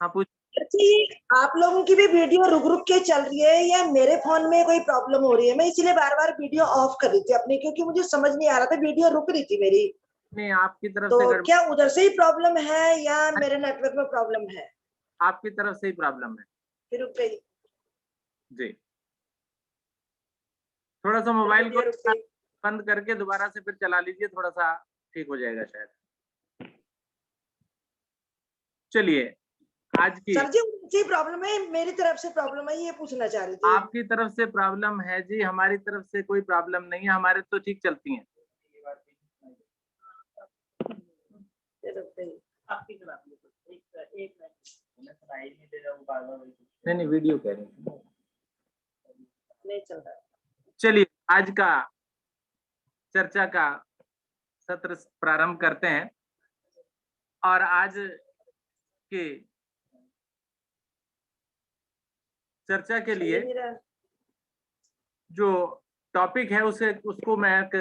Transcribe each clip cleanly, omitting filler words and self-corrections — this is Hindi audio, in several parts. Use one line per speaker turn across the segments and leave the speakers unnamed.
हाँ पूछ।
जी, आप लोगों की भी वीडियो रुक रुक के चल रही है या मेरे फोन में कोई प्रॉब्लम हो रही है? मैं इसीलिए बार बार वीडियो ऑफ कर रही थी अपनी, क्योंकि मुझे समझ नहीं आ रहा था, वीडियो रुक रही थी मेरी।
नहीं, आपकी तरफ
तो
से गड़बड़।
क्या उधर से ही प्रॉब्लम है या मेरे नेटवर्क में प्रॉब्लम है?
आपकी तरफ से ही प्रॉब्लम है
फिर रुक गई,
जी। थोड़ा सा मोबाइल को
वीडियो रुक गई।
बंद करके दोबारा से फिर चला लीजिए, थोड़ा सा ठीक हो जाएगा शायद। चलिए, आज की
सर जी उनकी प्रॉब्लम है, मेरी तरफ से प्रॉब्लम है, ये पूछना चाह रही थी।
आपकी तरफ से प्रॉब्लम है जी, हमारी तरफ से कोई प्रॉब्लम नहीं है, हमारे तो ठीक चलती हैं।
रुक गई।
नहीं वीडियो कह रही हूँ।
नहीं चल रहा।
चलिए, आज का चर्चा का सत्र प्रारंभ करते हैं। और आज के चर्चा के लिए जो टॉपिक है उसको मैं एक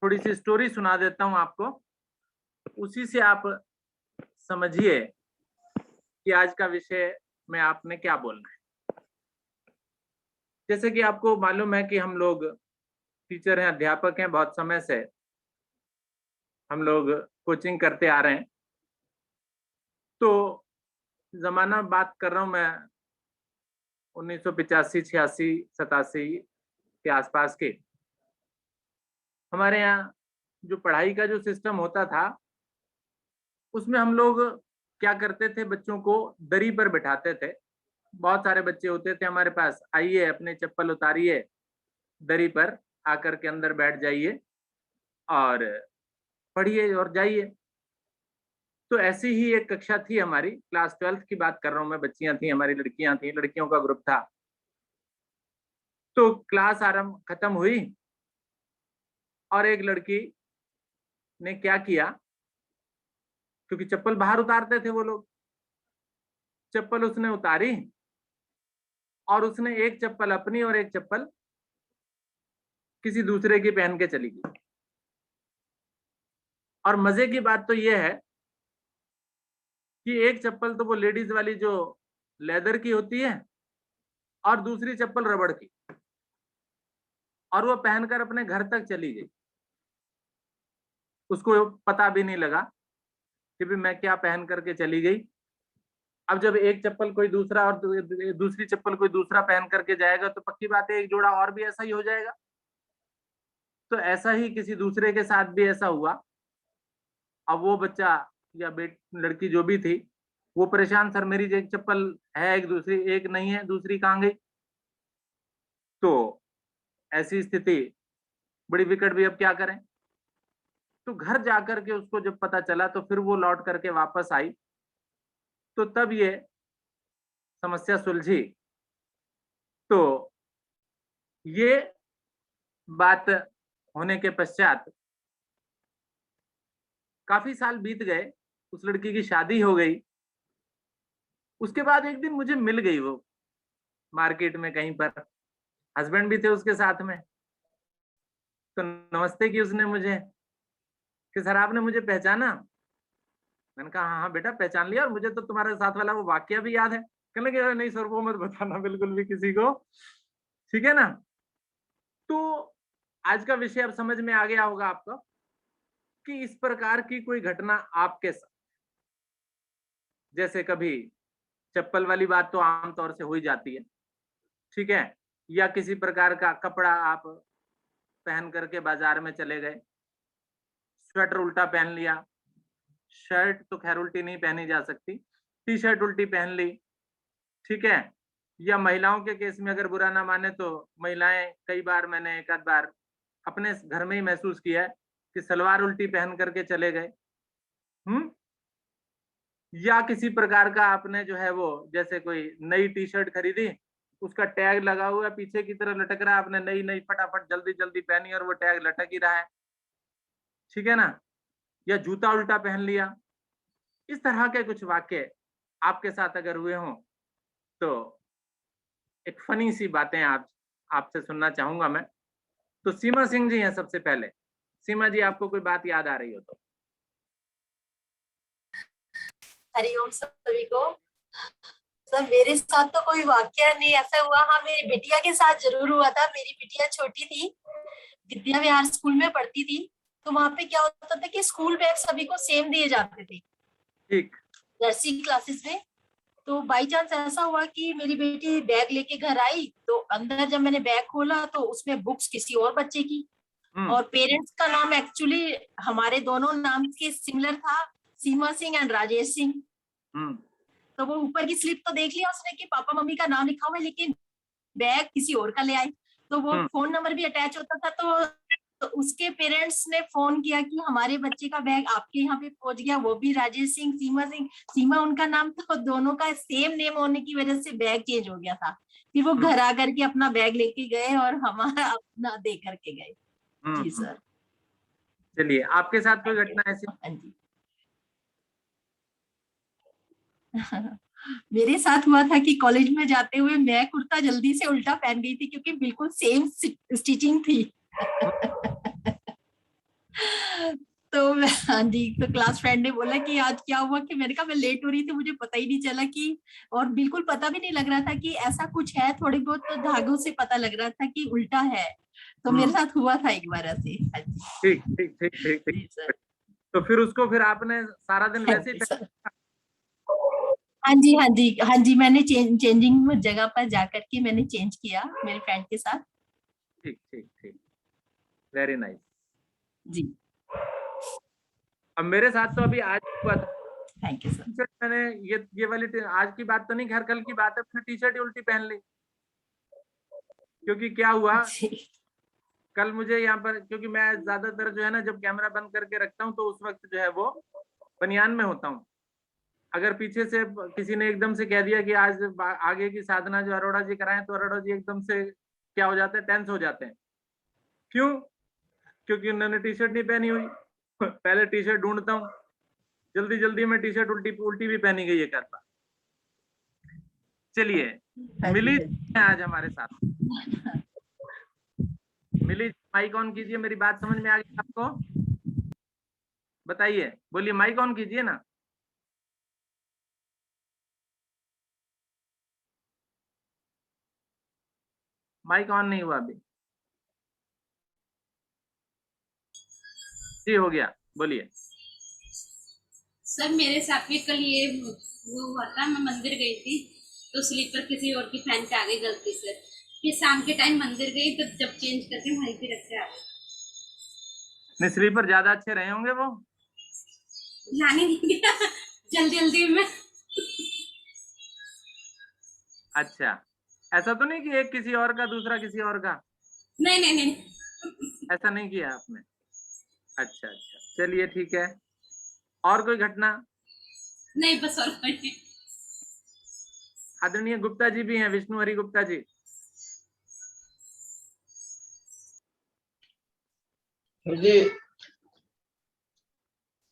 थोड़ी सी स्टोरी सुना देता हूं आपको, उसी से आप समझिए कि आज का विषय में आपने क्या बोलना है। जैसे कि आपको मालूम है कि हम लोग टीचर हैं, अध्यापक हैं, बहुत समय से हम लोग कोचिंग करते आ रहे हैं। तो जमाना बात कर रहा हूं मैं 1985, 86, 87 के आसपास के। हमारे यहाँ जो पढ़ाई का जो सिस्टम होता था, उसमें हम लोग क्या करते थे, बच्चों को दरी पर बिठाते थे। बहुत सारे बच्चे होते थे हमारे पास, आइए अपने चप्पल उतारिए, दरी पर आकर के अंदर बैठ जाइए और पढ़िए और जाइए। तो ऐसी ही एक कक्षा थी हमारी, क्लास 12th की बात कर रहा हूँ मैं। बच्चियां थी हमारी, लड़कियां थी, लड़कियों का ग्रुप था। तो क्लास आरंभ खत्म हुई और एक लड़की ने क्या किया, क्योंकि चप्पल बाहर उतारते थे वो लोग, चप्पल उसने उतारी और उसने एक चप्पल अपनी और एक चप्पल किसी दूसरे की पहन के चली गई। और मजे की बात तो यह है कि एक चप्पल तो वो लेडीज वाली जो लेदर की होती है और दूसरी चप्पल रबड़ की, और वो पहनकर अपने घर तक चली गई। उसको पता भी नहीं लगा कि भी मैं क्या पहन करके चली गई। अब जब एक चप्पल कोई दूसरा और दूसरी चप्पल कोई दूसरा पहन करके जाएगा तो पक्की बात है एक जोड़ा और भी ऐसा ही हो जाएगा। तो ऐसा ही किसी दूसरे के साथ भी ऐसा हुआ। अब वो बच्चा या लड़की जो भी थी, वो परेशान, सर मेरी एक चप्पल है, एक दूसरी एक नहीं है, दूसरी कहाँ गई। तो ऐसी स्थिति बड़ी विकट भी, अब क्या करें। तो घर जाकर के उसको जब पता चला तो फिर वो लौट करके वापस आई, तो तब ये समस्या सुलझी। तो ये बात होने के पश्चात काफी साल बीत गए, उस लड़की की शादी हो गई। उसके बाद एक दिन मुझे मिल गई वो मार्केट में कहीं पर, हस्बैंड भी थे उसके साथ में। तो नमस्ते की उसने मुझे कि सर आपने मुझे पहचाना। मैंने कहा हाँ हाँ बेटा पहचान लिया, और मुझे तो तुम्हारे साथ वाला वो वाकया भी याद है। कहने लगे नहीं सर वो मत बताना बिल्कुल भी किसी को, ठीक है ना। तो आज का विषय अब समझ में आ गया होगा आपको कि इस प्रकार की कोई घटना आपके साथ, जैसे कभी चप्पल वाली बात तो आमतौर से हो ही जाती है, ठीक है, या किसी प्रकार का कपड़ा आप पहन करके बाजार में चले गए, स्वेटर उल्टा पहन लिया, शर्ट तो खैर उल्टी नहीं पहनी जा सकती, टी शर्ट उल्टी पहन ली, ठीक है। या महिलाओं के केस में अगर बुरा ना माने तो महिलाएं, कई बार मैंने एक आध बार अपने घर में ही महसूस किया है कि सलवार उल्टी पहन करके चले गए। या किसी प्रकार का आपने जो है वो, जैसे कोई नई टी शर्ट खरीदी, उसका टैग लगा हुआ पीछे की तरह लटक रहा है, आपने नई नई फटाफट जल्दी जल्दी पहनी और वो टैग लटक ही रहा है, ठीक है ना। या जूता उल्टा पहन लिया। इस तरह के कुछ वाक्य आपके साथ अगर हुए हों तो एक फनी सी बातें आपसे सुनना चाहूंगा मैं। तो सीमा सिंह जी हैं सबसे पहले। सीमा जी आपको कोई बात याद आ रही हो तो।
हरिओम सभी को। सर मेरे साथ तो कोई वाकया नहीं ऐसा हुआ, हाँ मेरी बिटिया के साथ जरूर हुआ था। मेरी बिटिया छोटी थी, विद्या विहार स्कूल में पढ़ती थी, तो वहां पे क्या होता था कि स्कूल बैग सभी को सेम दिए जाते थे
ठीक।
नर्सरी क्लासेस में। तो बाई चांस ऐसा हुआ कि मेरी बेटी बैग लेके घर आई, तो अंदर जब मैंने बैग खोला तो उसमें बुक्स किसी और बच्चे की, और पेरेंट्स का नाम एक्चुअली हमारे दोनों नाम के सिमिलर था, सीमा सिंह एंड राजेश सिंह। तो वो ऊपर की स्लिप तो देख लिया उसने कि पापा मम्मी का नाम लिखा हुआ है, लेकिन बैग किसी और का ले आई। तो वो फोन नंबर भी अटैच होता था, तो उसके पेरेंट्स ने फोन किया कि हमारे बच्चे का बैग आपके यहाँ पे पहुंच गया, वो भी राजेश सिंह, सीमा उनका नाम था, तो दोनों का सेम नेम होने की वजह से बैग चेंज हो गया था। फिर वो घर आकर के अपना बैग लेके गए और हमारा अपना दे करके गए। जी सर।
चलिए, आपके साथ कोई घटना ऐसी?
हाँ जी। मेरे साथ हुआ था कि कॉलेज में जाते हुए मैं कुर्ता जल्दी से उल्टा पहन गई थी, क्योंकि बिल्कुल सेम स्टिचिंग थी। तो हाँ जी, तो क्लास फ्रेंड ने बोला कि आज क्या हुआ, कि मैंने कहा मैं लेट हो रही थी, मुझे पता ही नहीं चला कि, और बिल्कुल पता भी नहीं लग रहा था कि ऐसा कुछ है, थोड़ी बहुत तो धागों से पता लग रहा था कि उल्टा है। तो मेरे साथ हुआ था एक बार ऐसे।
ठीक ठीक ठीक ठीक ठीक। तो फिर उसको फिर आपने सारा दिन वैसे ही
हाँ जी हाँ जी हाँ जी, मैंने चेंजिंग जगह पर जाकर के मैंने चेंज किया मेरे फ्रेंड के साथ।
ठीक ठीक ठीक, वेरी नाइस
जी।
अब मेरे साथ तो अभी आज हुआ था।
Thank you sir.
मैंने ये वाली आज की बात तो नहीं, खैर कल की बात है, मैंने टी शर्ट उल्टी पहन ली। क्योंकि क्या हुआ, कल मुझे यहाँ पर, क्योंकि मैं ज्यादातर जो है ना जब कैमरा बंद करके रखता हूँ तो उस वक्त जो है वो बनियान में होता हूँ। अगर पीछे से किसी ने एकदम से कह दिया कि आज आगे की साधना जो अरोड़ा जी कराएं, तो अरोड़ा जी एकदम से क्या हो जाते हैं, टेंस हो जाते हैं। क्यों? क्योंकि उन्होंने टी शर्ट नहीं पहनी हुई। पहले टी शर्ट ढूंढता हूँ, जल्दी जल्दी में टी शर्ट उल्टी भी पहनी गई है करता। चलिए, मिली आज हमारे साथ। मिली, माइक ऑन कीजिए, मेरी बात समझ में आ गई आपको? बताइए, बोलिए, माइक ऑन कीजिए ना। माइक ऑन नहीं हुआ अभी। जी हो गया, बोलिए।
सर मेरे साथ भी कल ये वो हुआ था, मैं मंदिर गई थी तो स्लीपर किसी और की पहन के आ गई गलती से। फिर शाम के टाइम मंदिर गई तो जब चेंज करके वहीं पे रख के आ गई।
नहीं, स्लीपर ज्यादा अच्छे रहे होंगे वो।
ध्यान ही नहीं दिया जल्दी जल्दी में।
अच्छा, ऐसा तो नहीं कि एक किसी और का दूसरा किसी और का?
नहीं नहीं नहीं,
ऐसा नहीं किया आपने? अच्छा अच्छा, चलिए ठीक है। और कोई घटना?
नहीं बस और कोई नहीं।
आदरणीय गुप्ता जी भी हैं, विष्णु हरि गुप्ता जी।
जी,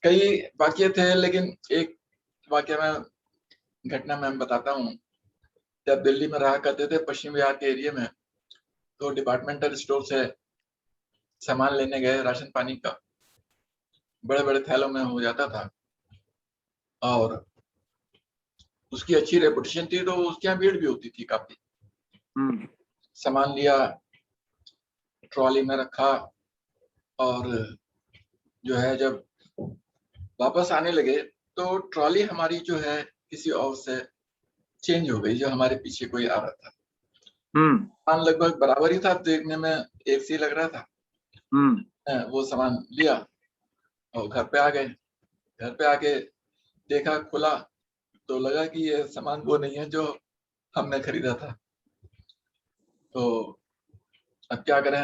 कई वाक्य थे, लेकिन एक वाक्य में घटना मैं बताता हूँ। जब दिल्ली में रहा करते थे पश्चिम विहार के एरिया में, तो डिपार्टमेंटल स्टोर से सामान लेने गए, राशन पानी का, बड़े बड़े थैलों में हो जाता था और उसकी अच्छी रेपुटेशन थी, तो उसके यहाँ भीड़ भी होती थी काफी। सामान लिया, ट्रॉली में रखा, और जो है जब वापस आने लगे तो ट्रॉली हमारी जो है किसी और से चेंज हो गई, जो हमारे पीछे कोई आ रहा था। सामान लगभग बराबर ही था, देखने में एक सी लग रहा था। वो सामान लिया और घर पे आ गए। घर पे आके देखा, खुला तो लगा कि ये सामान वो नहीं है जो हमने खरीदा था। तो अब क्या करें?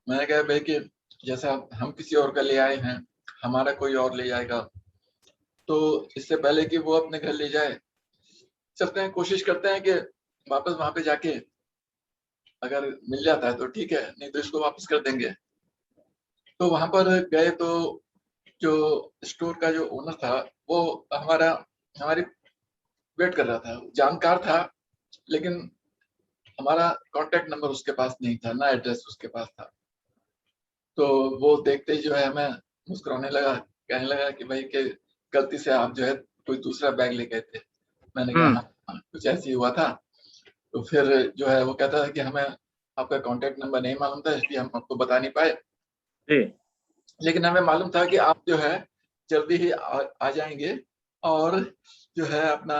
मैंने कहा भाई कि जैसा हम किसी और का ले आए हैं, हमारा कोई और ले जाएगा, तो इससे पहले कि वो अपने घर ले जाए, चलते हैं, कोशिश करते हैं कि वापस वहां पे जाके अगर मिल जाता है तो ठीक है, नहीं तो इसको वापस कर देंगे। तो वहां पर गए तो जो स्टोर का जो ओनर था वो हमारी वेट कर रहा था, जानकार था, लेकिन हमारा कांटेक्ट नंबर उसके पास नहीं था, ना एड्रेस उसके पास था। तो वो देखते ही जो है हमें मुस्कुराने लगा, कहने लगा कि भाई के गलती से आप जो है कोई दूसरा बैग ले गए थे। मैंने कहा हाँ, कुछ ऐसे ही हुआ था। तो फिर जो है वो कहता था कि हमें आपका कांटेक्ट नंबर नहीं मालूम था, इसलिए हम आपको बता नहीं पाए, लेकिन हमें मालूम था कि आप जो है जल्दी ही आ जाएंगे और जो है अपना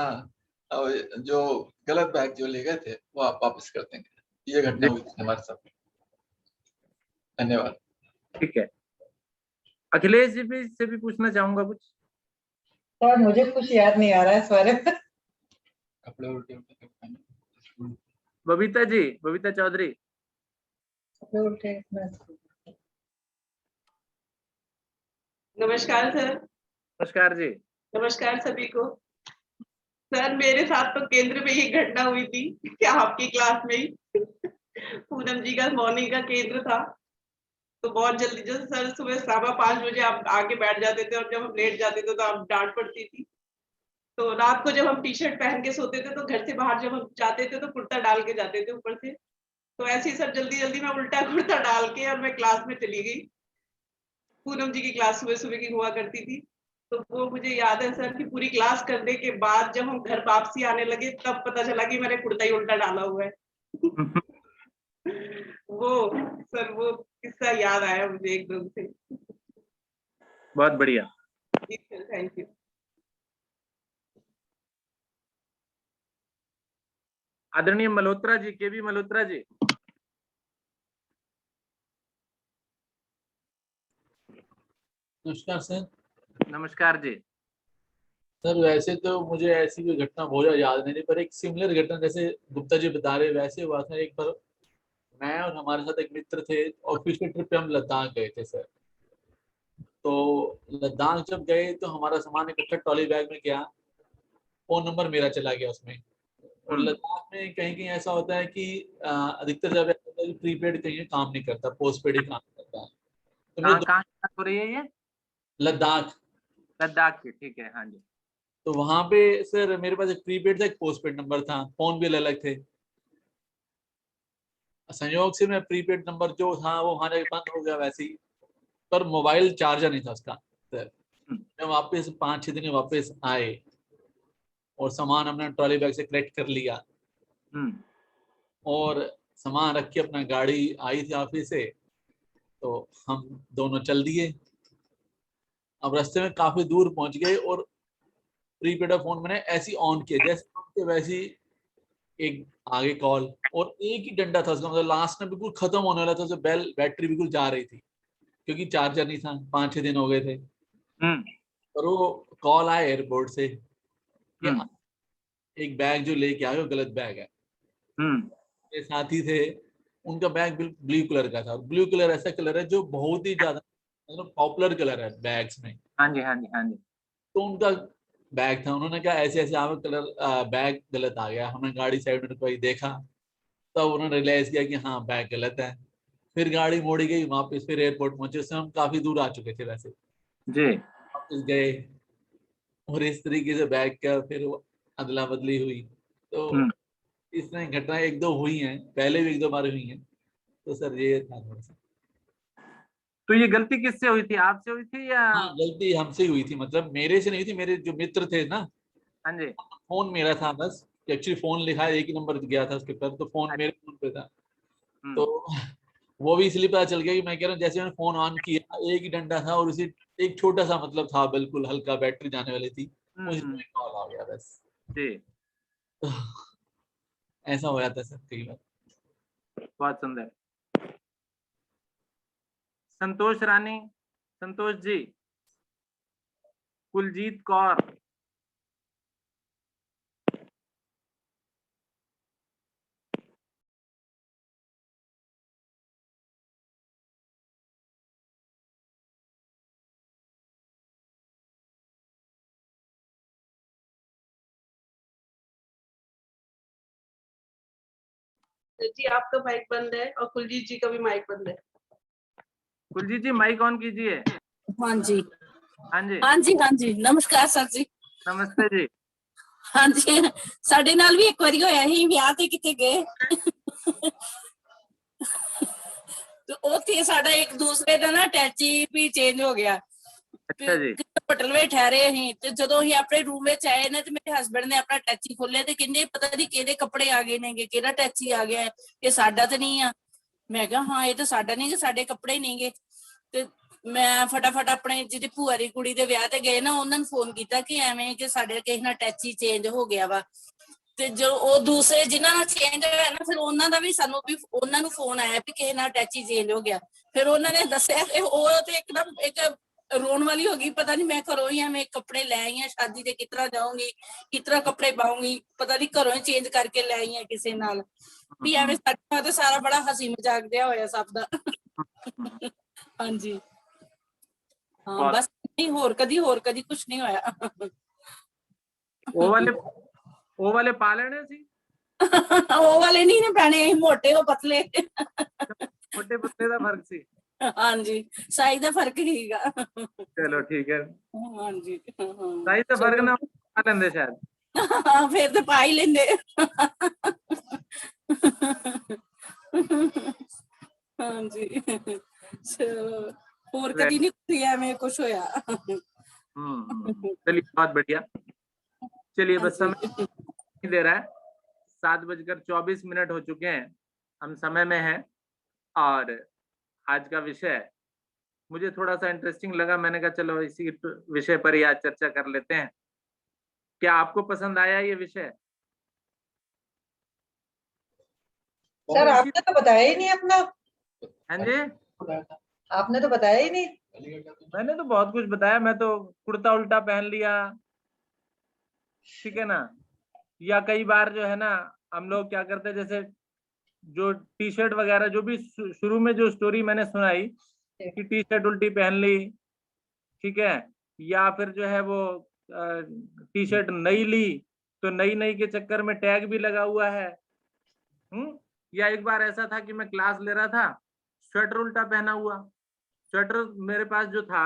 जो गलत बैग जो ले गए थे वो आप वापस कर देंगे। ये घटना हुई थी हमारे साथ। धन्यवाद।
ठीक है, अखिलेश जी भी से भी पूछना चाहूंगा कुछ।
सर मुझे कुछ याद नहीं आ रहा है इस बारे में।
कपड़े उल्टे
बबीता जी, बबीता चौधरी।
नमस्कार सर।
नमस्कार जी।
नमस्कार सभी को। सर मेरे साथ तो केंद्र में ही घटना हुई थी क्या आपकी क्लास में ही पूनम जी का मॉर्निंग का केंद्र था। तो बहुत जल्दी, जैसे सर सुबह 5:15 बजे आप आके बैठ जाते थे और जब हम लेट जाते थे तो आप डांट पड़ती थी। तो रात को जब हम टी शर्ट पहन के सोते थे तो घर से बाहर जब हम जाते थे तो कुर्ता डाल के जाते थे ऊपर से। तो ऐसे ही सर जल्दी जल्दी मैं उल्टा कुर्ता डाल के और मैं क्लास में चली गई। पूनम जी की क्लास सुबह सुबह की हुआ करती थी। तो वो मुझे याद है सर कि पूरी क्लास करने के बाद जब हम घर वापसी आने लगे तब पता चला कि मैंने कुर्ता ही उल्टा डाला हुआ है वो सर वो किस्सा याद आया मुझे एकदम से।
बहुत बढ़िया।
जी सर, थैंक यू।
आदरणीय मल्होत्रा जी, के बी मल्होत्रा जी।
नमस्कार सर।
नमस्कार जी।
सर वैसे तो मुझे ऐसी कोई घटना बहुत ज्यादा याद नहीं थी, पर एक सिमिलर घटना जैसे गुप्ता जी बता रहे वैसे हुआ था। एक बार मैं और हमारे साथ एक मित्र थे, ऑफिस की ट्रिप पे हम लद्दाख गए थे सर। तो लद्दाख जब गए तो हमारा सामान इकट्ठा ट्रॉली बैग में गया, फोन नंबर मेरा चला गया उसमें। और लद्दाख में कहीं कहीं ऐसा होता है कि अधिकतर जगह प्रीपेड कहीं काम नहीं करता, पोस्टपेड ही काम करता है। तो मेरे
कहाँ हो रही है ये?
लद्दाख।
लद्दाख की, ठीक है, हाँ जी।
तो वहां पे सर मेरे पास एक प्रीपेड था, एक पोस्टपेड नंबर था, फोन भी अलग थे। संयोग से मैं प्रीपेड नंबर जो था वो वहां जाके बंद हो गया वैसे ही, पर मोबाइल चार्जर नहीं था उसका। सर जब वापस 5-6 दिन वापस आए और सामान हमने ट्रॉली बैग से कलेक्ट कर लिया और सामान रख के अपना गाड़ी आई थी ऑफिस से, तो हम दोनों चल दिए। अब रास्ते में काफी दूर पहुंच गए और प्रीपेड फोन मैंने ऐसी ऑन किया, जैसे वैसी एक आगे कॉल, और एक ही डंडा था उसका, मतलब लास्ट में बिल्कुल खत्म होने वाला था, तो बैटरी बिल्कुल जा रही थी क्योंकि चार्जर नहीं था, 5-6 दिन हो गए थे। और वो कॉल आया एयरपोर्ट से कि एक बैग जो लेके आए वो गलत बैग है। मेरे साथी थे, उनका बैग ब्लू कलर का था। ब्लू कलर ऐसा कलर है जो बहुत ही ज्यादा मतलब पॉपुलर कलर है बैग्स में।
हाँ जी, हाँ जी, हाँ जी।
तो उनका बैग था, उन्होंने कहा ऐसे ऐसे आप कलर बैग गलत आ गया। हमने गाड़ी साइड में रुकवाई, देखा, तब उन्होंने रियलाइज किया कि हाँ बैग गलत है। फिर गाड़ी मोड़ी गई वापस, फिर एयरपोर्ट पहुंचे। उससे हम काफी दूर आ चुके थे वैसे
जी।
वापस गए और इस तरीके से बैग का फिर अदला बदली हुई। तो इस तरह घटनाएं 1-2 हुई हैं, पहले भी 1-2 बार हुई हैं। तो सर ये था थोड़ा सा।
तो ये गलती किससे हुई थी, आपसे हुई थी या?
हाँ गलती हमसे हुई थी, मतलब मेरे से नहीं हुई थी, मेरे जो मित्र थे ना,
हाँ जी।
फोन मेरा था बस, एक्चुअली फोन लिखा एक ही नंबर गया था उसके पर, तो फोन मेरे फोन पे था। तो वो भी इसलिए पता चल गया कि मैं कह रहा हूँ जैसे मैंने फोन ऑन किया एक ही डंडा था और उसी एक छोटा सा मतलब था, बिल्कुल हल्का बैटरी जाने वाली थी, उसी में कॉल आ गया बस।
जी।
तो ऐसा हो जाता है सर कई बार।
बहुत सुंदर। संतोष रानी, संतोष जी। कुलजीत कौर।
जी आपका माइक बंद है और कुलजीत जी का भी माइक बंद है।
कुलजीत जी माइक ऑन कीजिए।
हाँ जी,
हाँ जी,
हाँ जी, हाँ जी। नमस्कार सर जी।
नमस्ते जी।
हाँ जी, साडे नाल भी एक बारी होया ही, विआह ते किते गए तो उत्थे साडा एक दूसरे दा ना अटैची भी चेंज हो गया।
अच्छा जी।
ਹੋਟਲ ਵਿੱਚ ਠਹਿਰੇ ਅਸੀਂ ਤੇ ਜਦੋਂ ਅਸੀਂ ਆਪਣੇ ਰੂਮ ਵਿੱਚ ਆਏ ਨੇ ਤੇ ਮੇਰੇ ਹਸਬੰਡ ਨੇ ਆਪਣਾ ਟੈਚੀ ਖੋਲਿਆ ਤੇ ਕਹਿੰਦੇ ਪਤਾ ਨਹੀਂ ਕਿਹਦੇ ਕੱਪੜੇ ਆ ਗਏ ਨੇਗੇ, ਕਿਹੜਾ ਟੈਚੀ ਆ ਗਿਆ, ਇਹ ਸਾਡਾ ਤਾਂ ਨਹੀਂ ਆ। ਮੈਂ ਕਿਹਾ ਹਾਂ ਇਹ ਤਾਂ ਸਾਡਾ ਨਹੀਂ ਗੇ, ਸਾਡੇ ਕੱਪੜੇ ਨਹੀਂਗੇ। ਤੇ ਮੈਂ ਫਟਾਫਟ ਆਪਣੇ ਜਿਹੜੀ ਭੂਆ ਦੀ ਕੁੜੀ ਦੇ ਵਿਆਹ ਤੇ ਗਏ ਨਾ ਉਹਨਾਂ ਨੂੰ ਫੋਨ ਕੀਤਾ ਕਿ ਐਵੇਂ ਕਿ ਸਾਡੇ ਕਿਸੇ ਨਾਲ ਟੈਚੀ ਚੇਂਜ ਹੋ ਗਿਆ ਵਾ। ਤੇ ਜੋ ਉਹ ਦੂਸਰੇ ਜਿਨ੍ਹਾਂ ਨਾਲ ਚੇਂਜ ਹੋਇਆ ਨਾ ਫਿਰ ਉਹਨਾਂ ਦਾ ਵੀ ਸਾਨੂੰ ਵੀ ਉਹਨਾਂ ਨੂੰ ਫੋਨ ਆਇਆ ਵੀ ਕਿਸੇ ਨਾਲ ਟੈਚੀ ਚੇਂਜ ਹੋ ਗਿਆ। ਫਿਰ ਉਹਨਾਂ ਨੇ ਦੱਸਿਆ ਤੇ ਉਹ ਤੇ ਇੱਕਦਮ ਇੱਕ ਰੋਣ ਵਾਲੀ ਹੋ ਗਈ, ਪਤਾ ਨਹੀਂ ਮੈਂ ਘਰੋਂ ਹੀ ਮੈਂ ਕੱਪੜੇ ਲੈ ਆਈ ਆ ਸ਼ਾਦੀ ਤੇ ਕਿਸ ਤਰ੍ਹਾਂ ਜਾਊਂਗੀ, ਕਿਸ ਤਰ੍ਹਾਂ ਕੱਪੜੇ ਪਾਉਂਗੀ, ਪਤਾ ਨਹੀਂ ਘਰੋਂ ਹੀ ਚੇਂਜ ਕਰਕੇ ਲੈ ਆਈ ਆ ਕਿਸੇ ਨਾਲ। ਵੀ ਐਵੇਂ ਸਾਡੇ ਤੇ ਸਾਰਾ ਬੜਾ ਹਸੀ ਮਜ਼ਾਕ ਜਿਹਾ ਹੋਇਆ ਸਭ ਦਾ। ਹਾਂਜੀ ਹਾਂ ਬਸ ਨਹੀਂ, ਹੋਰ ਕਦੀ ਕੁਝ ਨਹੀਂ ਹੋਇਆ।
ਉਹ ਵਾਲੇ ਪਾ ਲੈਣੇ ਸੀ।
ਉਹ ਵਾਲੇ ਨਹੀਂ ਨੇ ਪੈਣੇ, ਮੋਟੇ ਉਹ ਪਤਲੇ।
ਮੋਟੇ ਪਤਲੇ ਦਾ ਫਰਕ ਸੀ।
ਹਾਂਜੀ ਸਾਈਜ਼ ਦਾ ਫਰਕ ਹੀਗਾ।
ਚਲੋ ਠੀਕ ਹੈ।
ਹਾਂਜੀ
ਸਾਈਜ਼ ਦਾ ਫਰਕ ਨਾ ਪਾ ਲੈਂਦੇ ਸ਼ਾਇਦ।
ਹਾਂ ਫਿਰ ਤਾਂ ਪਾ ਹੀ ਲੈਂਦੇ। ਹਾਂਜੀ ਚਲੋ ਹੋਰ ਕਦੀ ਨਹੀਂ ਕੋਈ ਐਵੇਂ कुछ होया।
चलिए बहुत बढ़िया। चलिए बस समय नहीं दे रहा है, 7:24 हो चुके हैं, हम समय में हैं। और आज का विषय मुझे थोड़ा सा इंटरेस्टिंग लगा, मैंने कहा चलो इसी विषय पर ही आज चर्चा कर लेते हैं। क्या आपको पसंद आया ये विषय?
सर आपने तो बताया ही नहीं अपना।
हाँ जी
आपने तो बताया ही नहीं।
मैंने तो बहुत कुछ बताया, मैं तो कुर्ता उल्टा पहन लिया, ठीक है ना। या कई बार जो है ना हम लोग क्या करते हैं, जैसे जो टी शर्ट वगैरह जो भी शुरू में जो स्टोरी मैंने सुनाई कि टी शर्ट उल्टी पहन ली, ठीक है, या फिर जो है वो टी शर्ट नई ली तो नई के चक्कर में टैग भी लगा हुआ है। या एक बार ऐसा था कि मैं क्लास ले रहा था, स्वेटर उल्टा पहना हुआ। स्वेटर मेरे पास जो था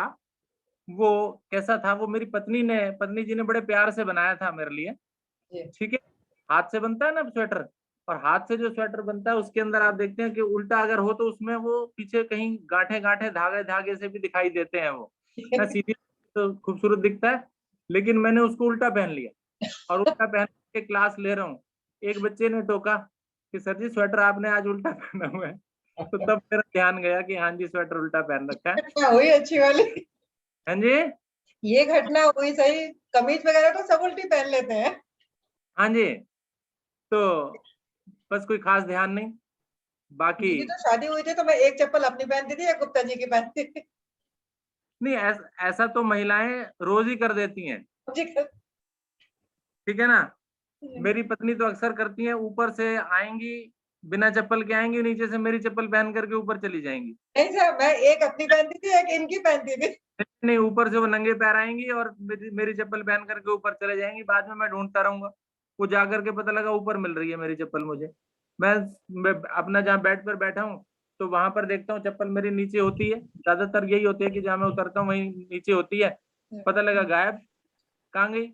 वो कैसा था, वो मेरी पत्नी जी ने बड़े प्यार से बनाया था मेरे लिए, ठीक है। हाथ से बनता है ना स्वेटर, और हाथ से जो स्वेटर बनता है उसके अंदर आप देखते हैं कि उल्टा अगर हो तो उसमें वो पीछे कहीं गांठे धागे से भी दिखाई देते हैं। वो सीधी तो खूबसूरत दिखता है, लेकिन मैंने उसको उल्टा पहन लिया और उल्टा पहन के क्लास ले रहा हूँ। एक बच्चे ने टोका कि सर जी स्वेटर आपने आज उल्टा पहना हुआ है। तो तब मेरा ध्यान गया कि हाँ जी स्वेटर उल्टा पहन रखा है।
वही अच्छी वाली।
हाँ जी
ये घटना हुई सही, कमीज वगैरह तो सब उल्टी पहन लेते हैं।
हाँ जी, तो बस कोई खास ध्यान नहीं। बाकी
तो शादी हुई थी तो मैं एक चप्पल अपनी पहनती थी, एक गुप्ता जी की पहनती थी।
नहीं ऐसा तो महिलाएं रोज ही कर देती हैं, ठीक है ना। मेरी पत्नी तो अक्सर करती है, ऊपर से आएंगी बिना चप्पल के आएंगी, नीचे से मेरी चप्पल पहन करके ऊपर चली जाएंगी।
नहीं सर, मैं एक अपनी पहनती थी, एक इनकी पहनती थी।
नहीं, ऊपर से वो नंगे पैर आएंगी और मेरी चप्पल पहन करके ऊपर चले जाएंगी। बाद में मैं ढूंढता रहूंगा, वो जाकर के पता लगा ऊपर मिल रही है मेरी चप्पल मुझे। मैं अपना जहाँ बेड पर बैठा हूँ तो वहां पर देखता हूँ चप्पल मेरी नीचे होती है। ज्यादातर यही होती है कि जहाँ मैं उतरता हूँ वहीं नीचे होती है। पता लगा गायब, कहाँ गई,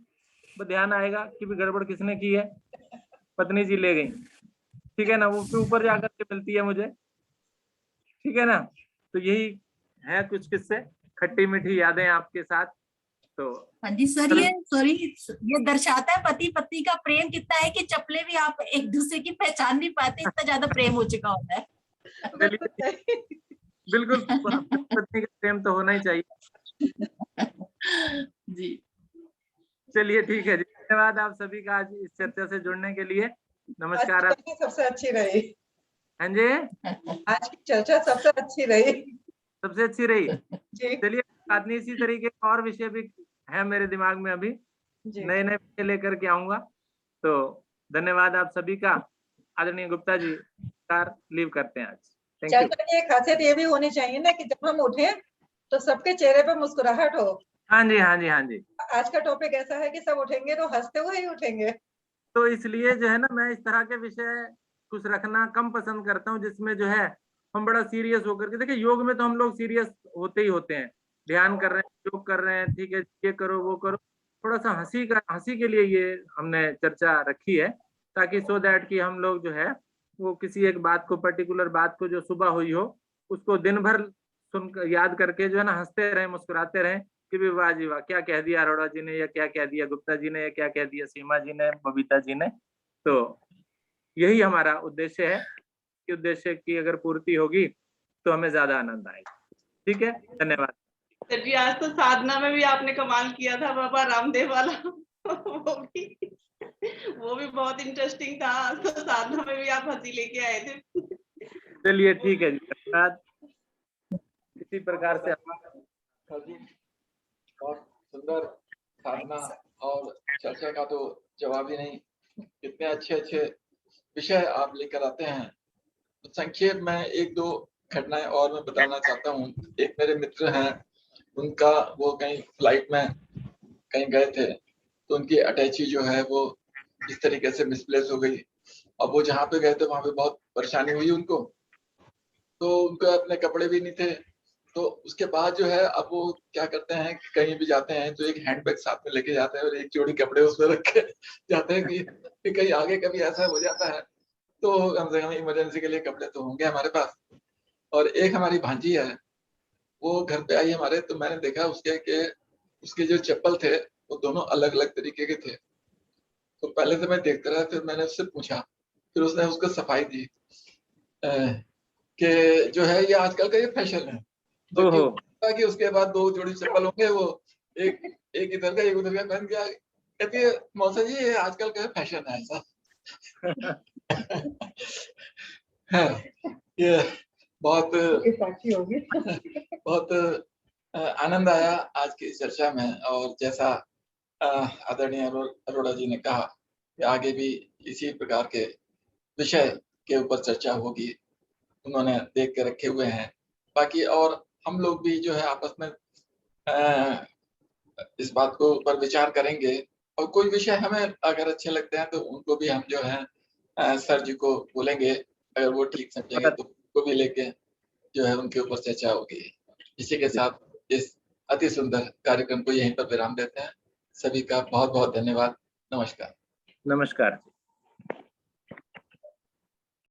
ध्यान आएगा कि भी गड़बड़ किसने की है, पत्नी जी ले गई, ठीक है ना। वो फिर ऊपर जाकर के मिलती है मुझे, ठीक है ना। तो यही है कुछ किस्से, खट्टी मीठी यादें आपके साथ। तो
हाँ जी सर, ये दर्शाता है पति पत्नी का प्रेम कितना है कि चप्पलें भी आप एक दूसरे की पहचान नहीं पाते, इतना ज्यादा प्रेम हो चुका होता है।
बिल्कुल पत्नी का प्रेम तो होना ही चाहिए
जी।
चलिए ठीक है जी, धन्यवाद आप सभी का आज इस चर्चा से जुड़ने के लिए। नमस्कार।
सबसे अच्छी रही।
हाँ जी,
आज की चर्चा सबसे अच्छी रही।
सबसे अच्छी रही। चलिए आदमी इसी तरीके का और विषय भी है मेरे दिमाग में, अभी नए विषय लेकर के आऊंगा। तो धन्यवाद आप सभी का। आदरणीय गुप्ता जी लीव करते हैं आज।
चर्चा की एक खासियत ये भी होनी चाहिए ना कि जब हम उठे तो सबके चेहरे पे मुस्कुराहट हो।
हाँ जी हाँ जी हाँ जी।
आज का टॉपिक ऐसा है कि सब उठेंगे तो हंसते हुए ही उठेंगे।
तो इसलिए जो है ना मैं इस तरह के विषय कुछ रखना कम पसंद करता हूँ, जिसमें जो है हम बड़ा सीरियस होकर के, देखिए योग में तो हम लोग सीरियस होते ही होते हैं, ध्यान कर रहे हैं, योग कर रहे हैं, ठीक है, ये करो वो करो। थोड़ा सा हंसी के लिए ये हमने चर्चा रखी है, ताकि सो दैट कि हम लोग जो है वो किसी एक बात को, पर्टिकुलर बात को जो सुबह हुई हो उसको दिन भर सुन याद करके जो है ना हंसते रहें, मुस्कुराते रहें, कि भी वाह जी वाह, क्या कह दिया अरोड़ा जी ने, या क्या कह दिया गुप्ता जी ने, या क्या कह दिया सीमा जी ने, बबीता जी ने। तो यही हमारा उद्देश्य है कि उद्देश्य की अगर पूर्ति होगी तो हमें ज्यादा आनंद आएगा। ठीक है, धन्यवाद।
सर जी आज तो साधना में भी आपने कमाल किया था बाबा रामदेव वाला वो भी बहुत इंटरेस्टिंग था। आज तो साधना में भी आप हंसी लेके आए थे।
चलिए ठीक है जी, धन्यवाद। इसी प्रकार से
बहुत सुंदर साधना और चर्चा का तो जवाब ही नहीं, कितने अच्छे अच्छे विषय आप लेकर आते हैं। तो संक्षेप में एक दो घटनाएं और मैं बताना चाहता हूँ। एक मेरे मित्र हैं, उनका वो कहीं फ्लाइट में कहीं गए थे, तो उनकी अटैची जो है वो इस तरीके से मिसप्लेस हो गई। अब वो जहाँ पे गए थे वहां पे बहुत परेशानी हुई उनको, तो उनको अपने कपड़े भी नहीं थे। तो उसके बाद जो है अब वो क्या करते हैं कि कहीं भी जाते हैं तो एक हैंडबैग साथ में लेके जाते हैं और एक जोड़ी कपड़े उसमें रख के जाते हैं कि कहीं आगे कभी ऐसा हो जाता है तो कम से कम इमरजेंसी के लिए कपड़े तो होंगे हमारे पास। और एक हमारी भांजी है, वो घर पे आई हमारे, तो मैंने देखा उसके जो चप्पल थे वो दोनों अलग अलग तरीके के थे। तो पहले तो मैं देखता रहा, फिर मैंने उससे पूछा, फिर उसने उसको सफाई दी कि जो है ये आजकल का ये फैशन है। कि उसके बाद दो जोड़ी चप्पल होंगे, वो एक इधर का एक उधर का पहन के कहती है मौसा जी ये आजकल का फैशन है ऐसा। ये बहुत बहुत आनंद आया आज की चर्चा में। और जैसा आदरणीय अरोड़ा जी ने कहा कि आगे भी इसी प्रकार के विषय के ऊपर चर्चा होगी, उन्होंने देख के रखे हुए हैं। बाकी और हम लोग भी जो है आपस में इस बात को पर विचार करेंगे, और कोई विषय हमें अगर अच्छे लगते हैं तो उनको भी हम जो है सर जी को बोलेंगे, अगर वो ठीक समझेंगे तो उनको भी लेके जो है उनके ऊपर चर्चा होगी। इसी के साथ इस अति सुंदर कार्यक्रम को यहीं पर विराम देते हैं। सभी का बहुत बहुत धन्यवाद। नमस्कार।
नमस्कार।